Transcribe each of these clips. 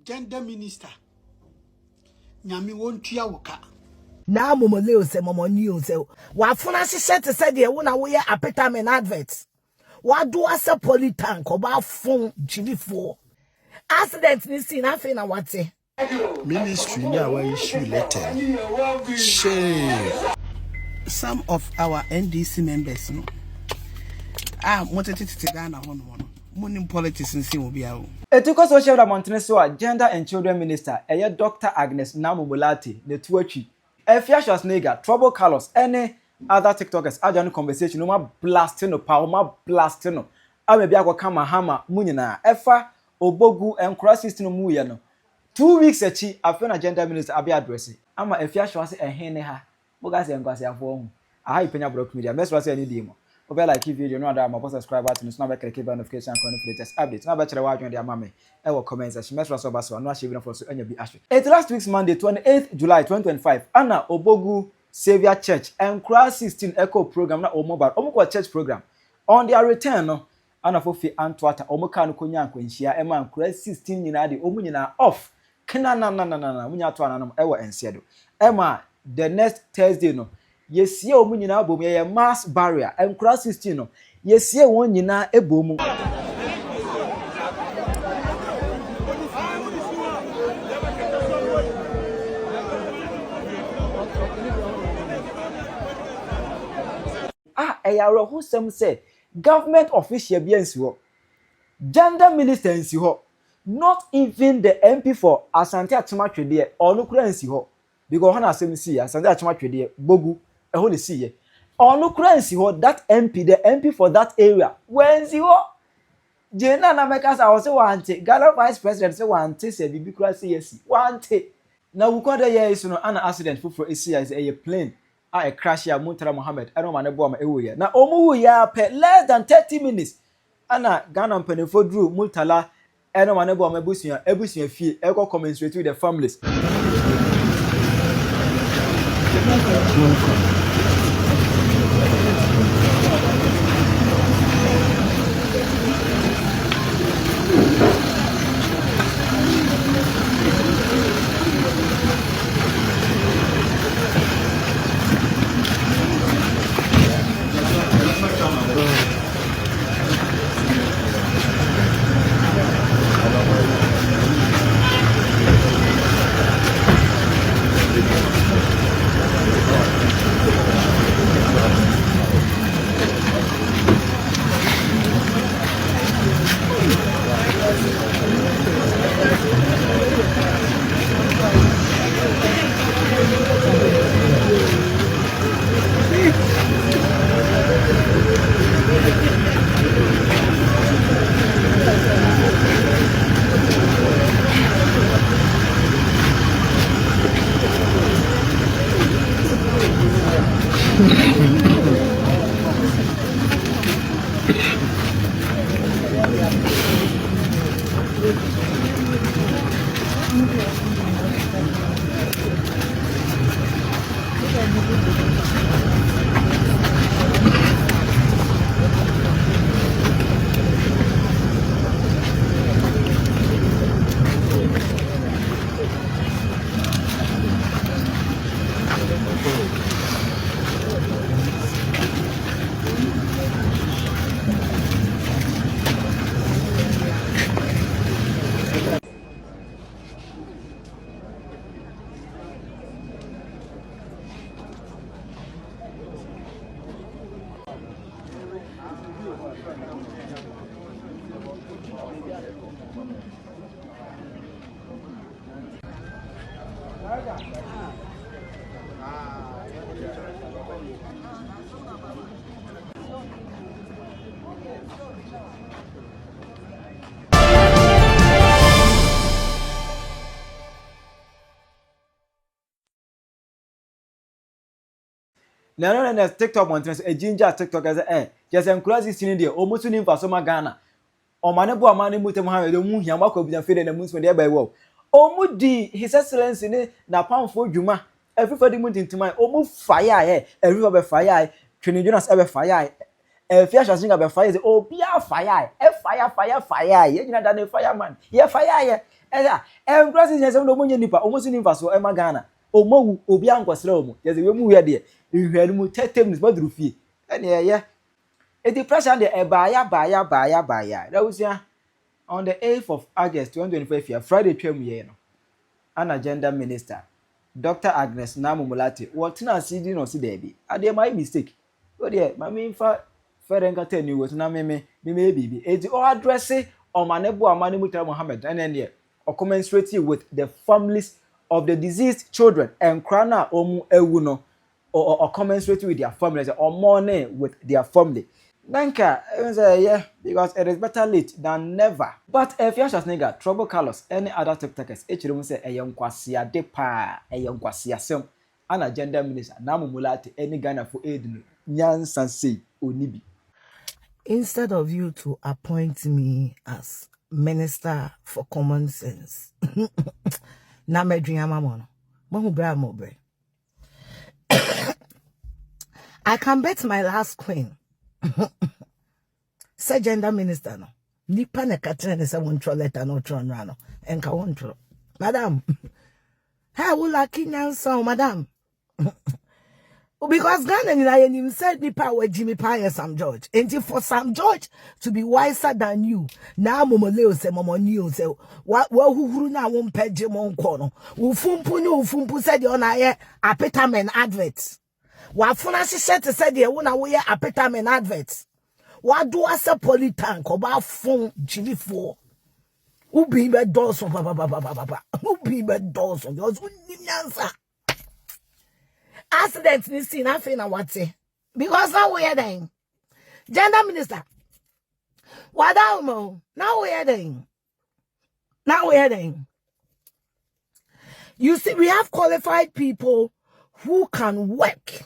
gender minister. Nyami won't ya woka. Now momoleo se momonio se. Wa funa shit said ye wona we appetite adverts. Wa do as a polytank oba phone gyimifuo. Accident ni see nothing na wate. Ministry now will issue letter. Shame. Some of our NDC members no. Wanted to Ghana on morning politics and see will be out. It took us social Ministerial Gender and Children Minister, Dr. Agnes Namumulati, the Tuachi. Afia Schwar, Trouble Carlos, any other TikTokers, I join conversation, no blasting no power, blasting no. I may be a Wakama Hammer, Munina, Efa, Obogu, and Cross System Muyano. 2 weeks achi, I found a gender minister Abi addressing. I'm a Afia Schwar and Henneha. Bogasi and Gasia for I Penyah broke media. Best was any demo. Over like video, no other subscribe button, no back click notification and latest updates. Now better watch on their mammy. I will comment as she must also bass or not she even for so any be actually. It's last week's Monday, 28th July 2025. Anna Obogu Savior Church and Cross 16 Echo program na mobile Omukwa Church program. On their return, no Anna Fofi Antwata Omuka no Kunyanko Nshia Emma Cross 16 nyina de omu nyina off. Kana na munya to ananam ewo ensedo. Emma the next Thursday no yesie omu nyina bom ye mass barrier and Cross 16 no yesie won nyina ebomu. Eyaro who some say government official bi ansi ho, gender minister ansi ho, not even the MP for Asante Achimatwede onu kura ansi ho, because hana asem si Asante Achimatwede bogu eho ne si ye onu kura ansi ho. That MP, the MP for that area wensi ho. Jena na mekas I was say wante Ghana vice president say wante say bibi kura say yes wante na wukwada ye isu no ana accident fufuro esi as a plane a crash ya Muntara Mohammed eno ma ne bo ma ewo ye na omu ya pe less than 30 minutes ana Ghana mpanefo dru Murtala eno ma ne bo ma ebusuya fie eko commensurate with the families. Na TikTok one a ginger TikTok as just encourage sini de omutu ni mfaso ma Ghana o mane bo amane mutem ha we mu hia makwa bi na fede na munso de ba wo omudi his excellency ni na pamfo dwuma everybody mu tintima omu fire everybody be fire twene Jonas be fire Afia Schwar be fire obia fire fire ye nyina da na fireman ye fire ye esa embrace nyese no monye nipa omosi nipa so e magana omawu obi ankosra omo yeze we mu ye de ihwanu mu 30 minutes baduru fie ene ye e depression de e baaya that was on the 8th of August 2025 year Friday twam ye no an agenda minister Dr. Agnes Namumulate what na sidi no si there be ade my mistake o de ma me fa ferenga tell was na me bibi e di o address o manebo amane Mutara Mohammed and then there or commensurate with the families of the deceased children and krana omu ewu no or commensurate with their families or mourning with their family. Nanka, yeah, because it is better late than never. But if you just nigga, trouble colors, any other TikTokers, each room say a young kwasia depa, a young kwasia sem, an agenda minister, Namumulate, any Ghana for aid, Nyan Sansi, Unibi. Instead of you to appoint me as Minister for Common Sense, na medriama mono, mahu bra mobre. I can bet my last queen. Say gender minister no. Nipa ne katrene se wontro letter no tron rano. Enka wontro. Madam. How will I kinyansa, madam? Because Ghana ni na yenim said nipa we gyimifuo Sam George. And for Sam George to be wiser than you, na momoleo se momonio se wa huhuru na won pege mon kono. Ufumpu said on aye apetamen adverts. Wa funa hihye te said ye wona wo ye apetamen adverts. Wa do as a politank oba fun gyimifuo. Ubi be doso baba. Ubi be doso. Those unimyansa. Accident ni see nothing na wate. Because now we are then. Gender minister. Wadaumo. Now we are then. You see, we have qualified people who can work.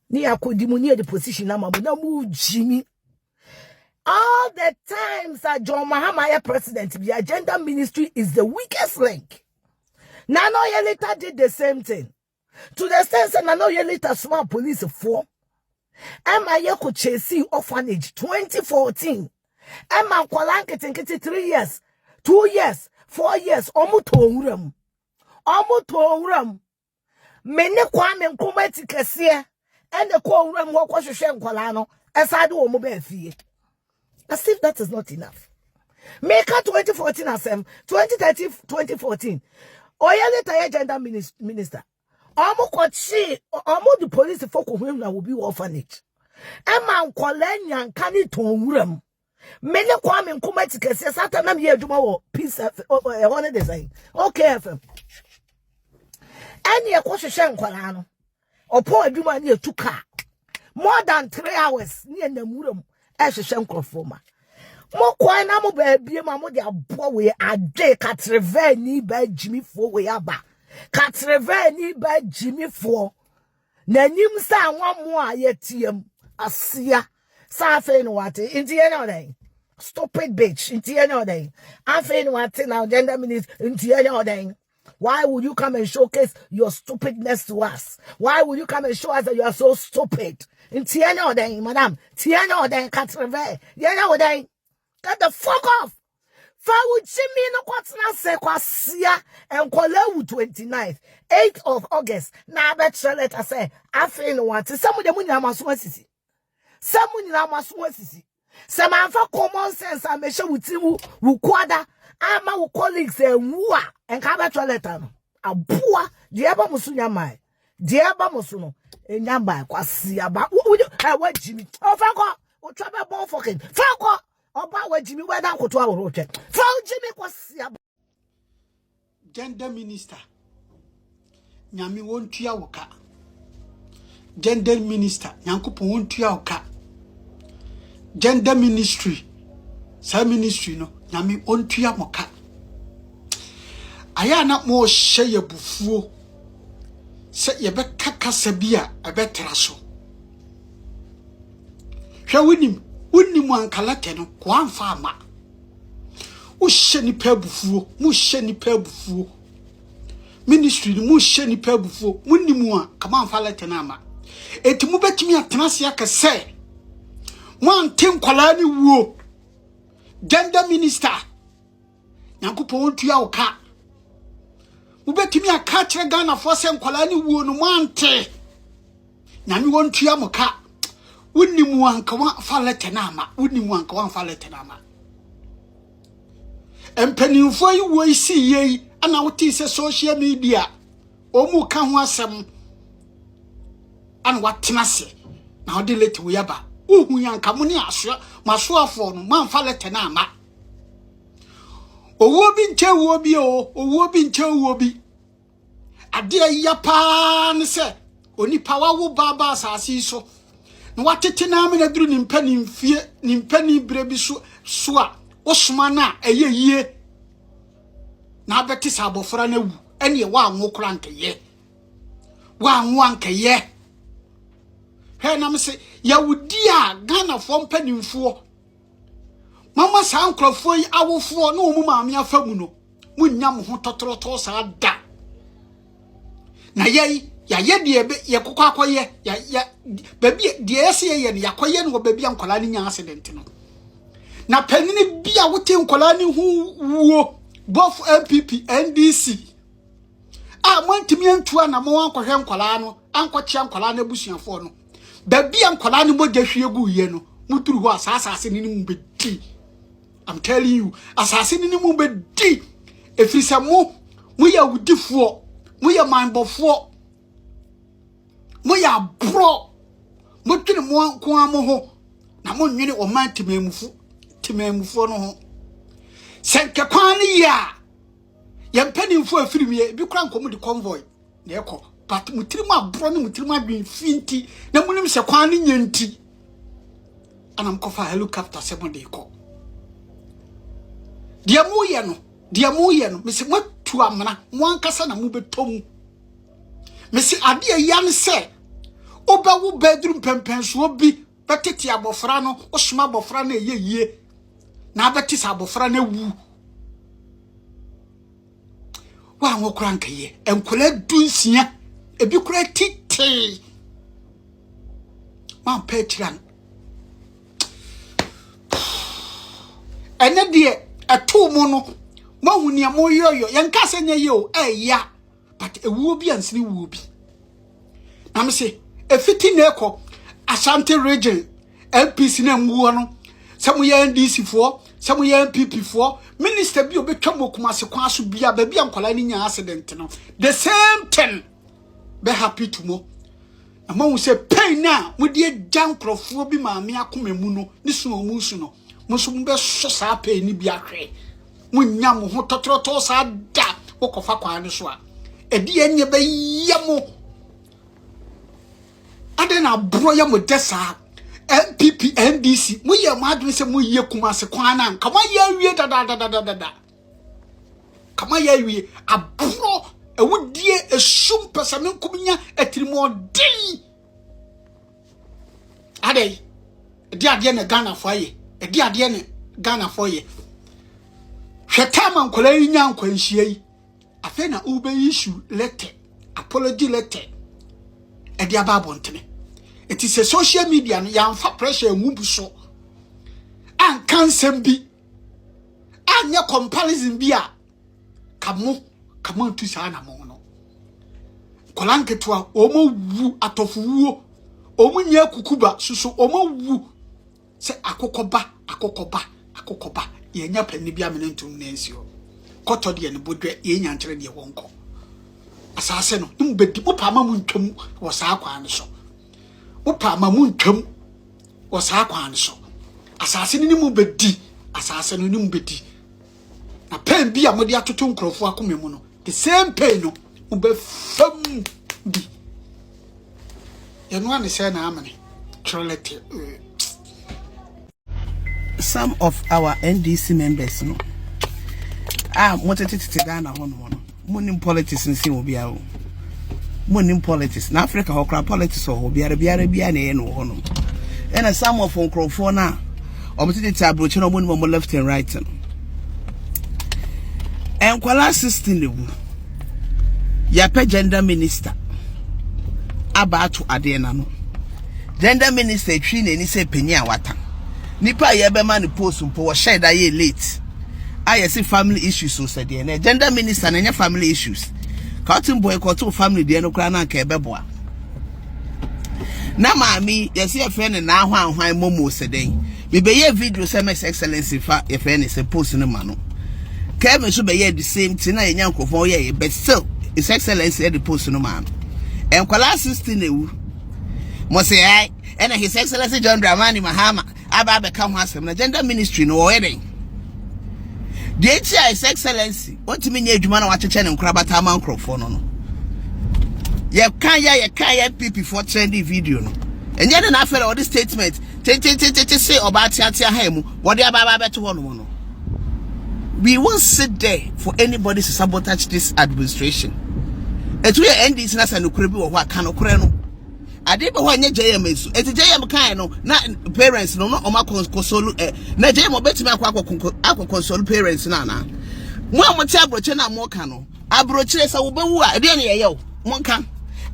Ni akodimunie the position na mabuda move Jimmy. All the times that John Mahama president, the agenda ministry is the weakest link. Nano Yelita did the same thing. To the sense that Nano Yelita small police for. Emma Yeko Chesi orphanage 2014. Emma Kwalanke Tinkiti 3 years, 2 years, 4 years, Omuto Uram. Mene Kwame Nkumeti Kesia. And the call room walk was Shem Kolano, as I do a mobile fee. As if that is not enough. Make her 2014 as 2013, 2014. Oyele agenda minister. Almost what she, almost the police folk who will be orphanage. Emma Kolenya and Kani Tonguram. Many Kwame Nkumeti says, Satanam here tomorrow, peace, one design. Okay, FM. And your question Shem Kolano. Opo adwuma ne etuka more than 3 hours near the murum ehwehwe nkrofoma mo kwai na mo ba bie ma mo de abo we ade katreve ni ba gyimifuo we aba katreve ni ba gyimifuo nanim sa anwamo a yetiem asia sa afa no wate inti ye no den stupid bitch inti ye no den afa no wate now gender minister inti ye no den. Why would you come and showcase your stupidness to us? Why would you come and show us that you are so stupid? In Tiano day, madam. Tiano day, Catreve. You day. Get the fuck off. Fawu Jimmy no kwatna se kwasia and kwalewu 29th, 8th of August. Na bet let us say, afe no want. Some of them ni amaso sisi. Some ni amaso sisi. Some amfa common sense and measure with you kwada. Ama wo colleagues enwa enka be toilet no aboa de eba musu nyamai de eba musu no enyamba kwasi aba wa Jimmy ofako wo twa be bon fucking fako oba wa Jimmy we dan koto aworo twa fa Jimmy kwasi aba gender minister nyame wontua woka gender minister nyankopon wontua woka gender ministry sa ministry no nyame ontua moka aya na mo hye yebufuo se yebe kakasa bia ebetra so hwe wonim ankalate no ko amfa ama wo hye ni pabufuo mu hye ni pabufuo ministry mu hye ni pabufuo wonim a kama amfa late na ama etimu betimi atenase akase mo anten kwala ni wuo gender minister Nyankopɔn ontua wo ka mubetimi aka kire Ghana fo se nkwala ni wuo no mante nyame wontua mo ka wonimu anka wa fa lete na ama wonimu anka wa fa lete na ama empanimfo yi wo isi yei ana wote se social media omu ka ho asem ana watena se na odi lete wo yaba uhu yanka mo ni aso masoafo no man fa lete na ama owo bi nche wo bi owo bi nche wo bi ade ya pa ne se onipa wa wo baba asase so na watete na amena duru ni mpani mfie ni mpani brebi so a osoma na eyeyie na abeti sa abofra na wu ene wa anwo kra nkeye wa anwo ankeye he na me se ya wudi a Ghana fo mpanimfo mama sa ankrofo yi awofo na omu maame afamu no munnya mo ho totoroto sa da na ye de ye kokwa akoye ya baby de ese ye ne yakoye no baby ankola ni nya accident no na panini bia wote nkola ni hu wuo both MPP NDC a montimi antua na mo ankohwe nkola no ankoche nkola na busuafo no baby ankola ni mogya hwiegu ye no muturu ho asase ni mu bedi. I'm telling you asase ni mu bedi efrisa mo ya wudifuo mo ya manbofo mo ya bro mo twene mo nko amo ho na mo nwene o man timemufo no ho senke kwani ya mpanimfo afirimie bi kura nkomu di convoy na ekọ but mutirimu abro ne mutirimu adwen finti na munim se kwani nyanti anam kofa helicopter se mo de ekọ dia mu ye no mesi matu amana mo ankasa na mo betom mesi ade ya ne se oba wo bedroom pempenso bi betete abofra no osoma abofra na eyeye na abeti sa abofra na wu wa ngo kura nkaye enkola dunsia ebi kura titi ma petran ene de eto mu no mahuni amoyoyo yenka se nye yo eya but ewuo bi ansiri wuo bi na me se efiti na ekọ Ashanti region LPC na nwuo no samu ya NDC fo samu ya MPP fo minister bi obetwa mokumase kwa so bia ba bia nkola ni nya accident no the same thing be happy to mo ama wo se Penyah mudi jankrofo bi maame akomemu no ni so mu su no mo so be so sa pain ni bi ahwe munya mo ho totoroto sa da wokofa kwa ne so a edi enye be yemo adena bro ya mo desa MPP NDC mu ye ma adwe se mu ye kumase kwana nka ma ye wie da kama ye wie abro ewudie esum pesame nkuminya etirimodi adey ade ne Ghana fo aye ade ne Ghana fo ye hwetama nkola yi nya nkwanhia yi afa na ube issue letter apology letter ade ababontene it is a social media no yamfa pressure enwubu so an kansem bi anya comparison bi a kamo tu sa na mo no kolanketo a omo wu atofuwo omo nya kukuba susu omo wu se akokoba ye nya pani bi amene ntum na ensio koto de ne bodwe ye nya nkyere de wonko asase no mbedi opa ma mu ntwam wo sa akwa ne so opa ma mu ntwam wo sa akwa ne so asase ni mu bedi asase no ni mu bedi na pen bi a mo de atoto nkrofo akomemu no the same pain no ube fam bi yenu ane say na amane trolete some of our NDC members no motetete Ghana hono monim politics nsi obi awo monim politics na Africa hokra politics ho biara na ye no hono ena some of nkrofo na omotetete abroche no monim mo left and right no enkwala system lewu ya pe gender minister abatu ade na no gender minister twi na ni se Penyah wata nipa ye be ma ni post mpo wo share da ye late I see family issues so said the gender minister and family issues. Cotton boy to family the no crana kebeboa. Na mami, you see a friend and now why momo said me be a video SMS excellency fa if any is a post in the mano. Kevin should be the same thing I yanko for ye, but still his excellency at the post in the man. And Kola 16 must say I and his excellency John Dramani Mahama Abba come once from the gender ministry no wedding. The His excellency want to mean you man watch a channel crabata microphone no. You can't people for trendy video no. And yet an after all this statement say about Tia Hemu, what they are better one. We won't sit there for anybody to sabotage this administration. And we end this as an ukrebi or what can occur. I did what JM is. It's a JM kind of not parents, no, not Oma console. Na JM bet me aqua console parents, nana. One tabrochena mokano. Abroches a ubewa, a day yo, monka.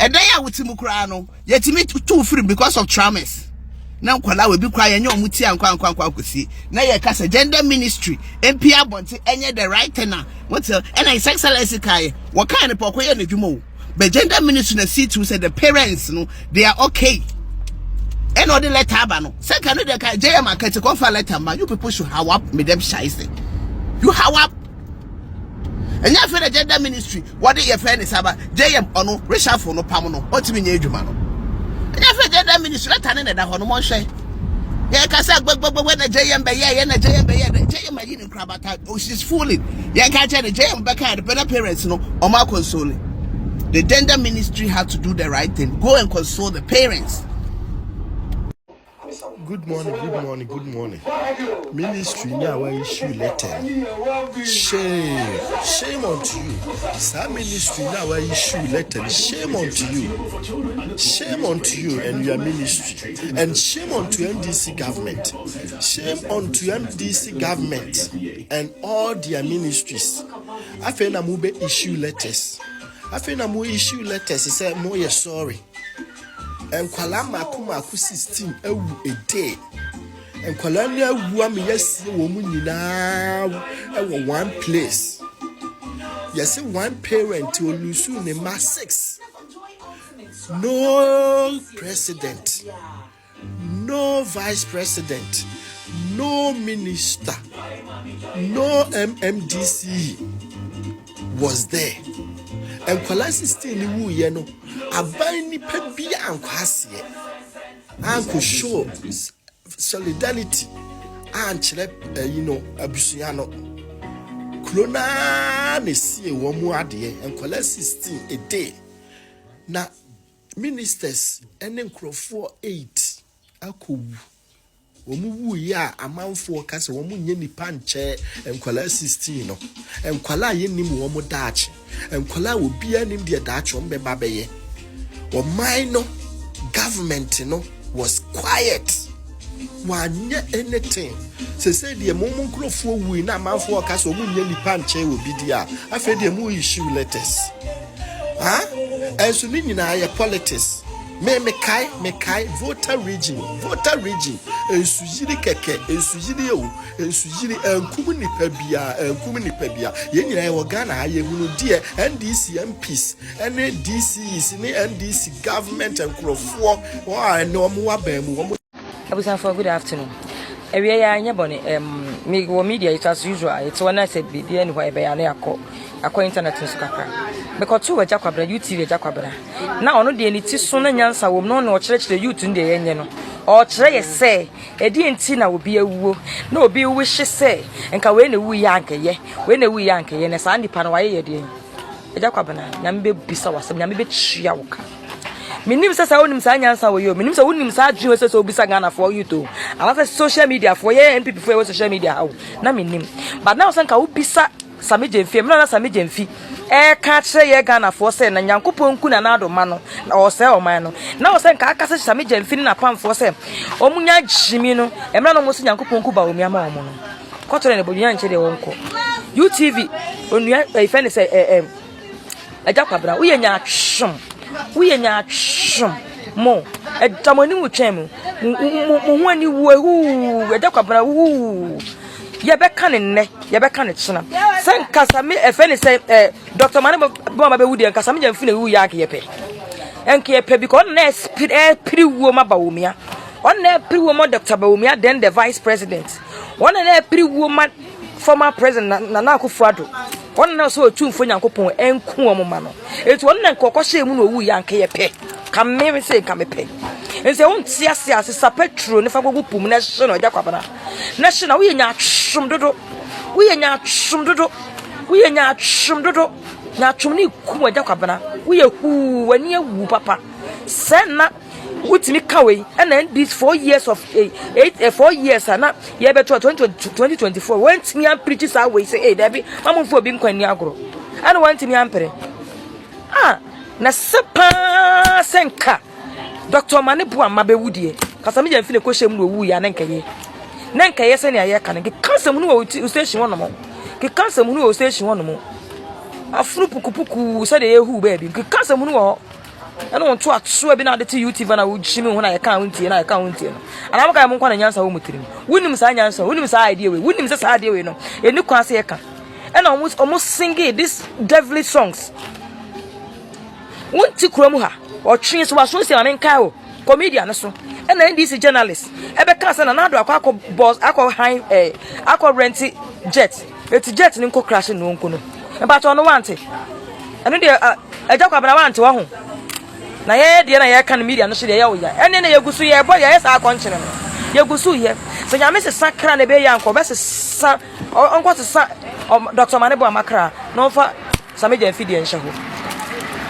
A day I would Timukrano, yet to meet too free because of traumas. Now Kola will be crying your muti and see. Now you cast a gender ministry, MPR Bonte, and yet the right tenor. What's and I sex kai? What kind of pokoya if you move? But gender ministry see to say the parents no they are okay. And all the letter no. Second the JM can take off a letter man. You people should how up with them shiesty. You how up. And you feel the gender ministry. What do your friend is about JM or no reshuffle no pamono. What do you mean you man? And you feel gender ministry let an that on one shay. Yeah, can say when the JM be yeah and the JM be yeah the JM in crabata. Oh, she's fooling. Yeah, can't tell the JM back at the parents no or my consoling. The gender ministry had to do the right thing. Go and console the parents. Good morning. Ministry now issue letter. Shame unto you. Some ministry now issue letter. Shame unto you and your ministry. And shame unto NDC government. Shame unto NDC government and all their ministries. I feel na mube issue letters. I feel na mu issue letters. He said, "Mo ye sorry." And Kwalama Kumaku 16 a day. And Kwalania Wami yes, woman now one place. Yes, one parent to lose in mass 6. No president, no vice president, no minister, no MMDC was there. And Kwala 16 wu ye no abani pe and kwase and show solidarity and abusuano klona ne sie wo mu ade and Kwala 16 a day na ministers ene nkrofo 8 akowu omu ya amanfo kase wo mu nye nipa nche enkwala 16 no enkwala ye nim wo mu daache enkwala wo bia nim de daache wo be babeye wo minor government no was quiet wanya anything say de mumu nkrofo wu na amanfo kase wo mu nye nipa nche wo bidia afa de mu issue letters enso ni nyina ya politics me kai voter region ensujiri keke ensujiri ewu ensujiri enkumi nipa bia ye nyina ye Ghana aye hunu die NDC MPs ene DCs ni NDC government enkrofo wa no mo wa ban mu Abusan for good afternoon. Ewie ya anya bone me wo media it as usual it's when I said be there anywhere be ya na akọ internet nso kakra because to waja kwabra YouTube waja kwabra na ono de ni ti so na nyansa wom no na o kire youth nde yenye no o kire ye se edi enti na obi awuo na obi wu hye se nka we na wu ya anke ye na sa ndipa na waye ye de waja kwabra na mbe bisa wasem na mbe chia woka minim sasa wonim sa nyansa wo yo minim sa wonim sa adwene sasa obi sa Ghana for you to ala social media for ye MPP for social media how na minim but now san ka wo bisa Sami Jemfi, na Sami Jemfi. Ka kire ye Ghana for say na Nyankopon ku na adoma no o say o man no. Na o say ka aka se Sami Jemfi na pam for say omunya jimi no. Emra no mo se Nyankopon ku ba omi ama omo no. Kotore ne bonya nche de wonko. UTV onua ife ne say ajakwabra wo ye nya twom. Mo edamoni mu twem mo ho ani wu ajakwabra wu ye be kan nne ye be kan china sen kasa me efe ne say Dr. Mane bo ma be wudi en kasa me jamfi na wu ya ke ye pe enke ye pe because na piri wo ma ba wo mia on na piri wo mo Dr. Bawumia then the vice president on na piri wo ma former president na Akufo-Addo on na so otumfo Nyankopon enku o mo ma no etu on na nkokọ hye mu no wu ya nke ye pe ka me say ka me pe ense on tiase asesa petro ne fa gogu pum na hye no ja kwabana na hye na wo ye nya twum dodo wo ye nya twum dodo wo ye nya twum dodo nya twum ni ku ja kwabana wo ye hu wani ewu papa senna wutimi kawei and this 4 years of 4 years na ye beto 2024 when timi am preach say we say eh Debbie mamfo obi nkwani agoro and want timi ampere na sepa senka Dr. Mane bu amabe wudie kasa me jamfile ko hyem no wu ya na nkaye se ne aye kan ke kansam no wo station wono mo ke kansam no wo station wono mo afuru pukupuku se de yehu ba bi ke kansam no wo I don't want to atso bi na de ti YouTube na wo jimi ho na ye kan wontie na ye kan wontie no ana maka mo kwa na nyansa wo mutirim wonim sa nyansa wonim sa idea we wonim sa idea we no eni kwa se ye kan and almost singing these devilish songs wonti kurom ha o twen so waso si na menka o comedian so and NDC journalist ebe ka se na na do akọ boss akọ high akọ rent jet eti jet ni nko crash no nko no e ba to no wante eno de eja kwa bana wante wo ho na ye de na ye kan media no so de ye wo ya ene na ye gusu ye boy ye sa akọnchene no ye gusu ye so nyame se sakra na be ya nko be se sa onko se sa Dr. Mane bu amakra no fa sameja mfidi en hye ho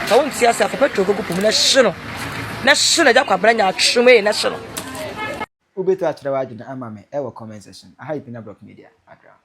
so won tia se afepetro gogu pum na hye no ja kwabra nya atwume na hye no ubeto achrewa agina amame e wo comment section aha ipina block media akra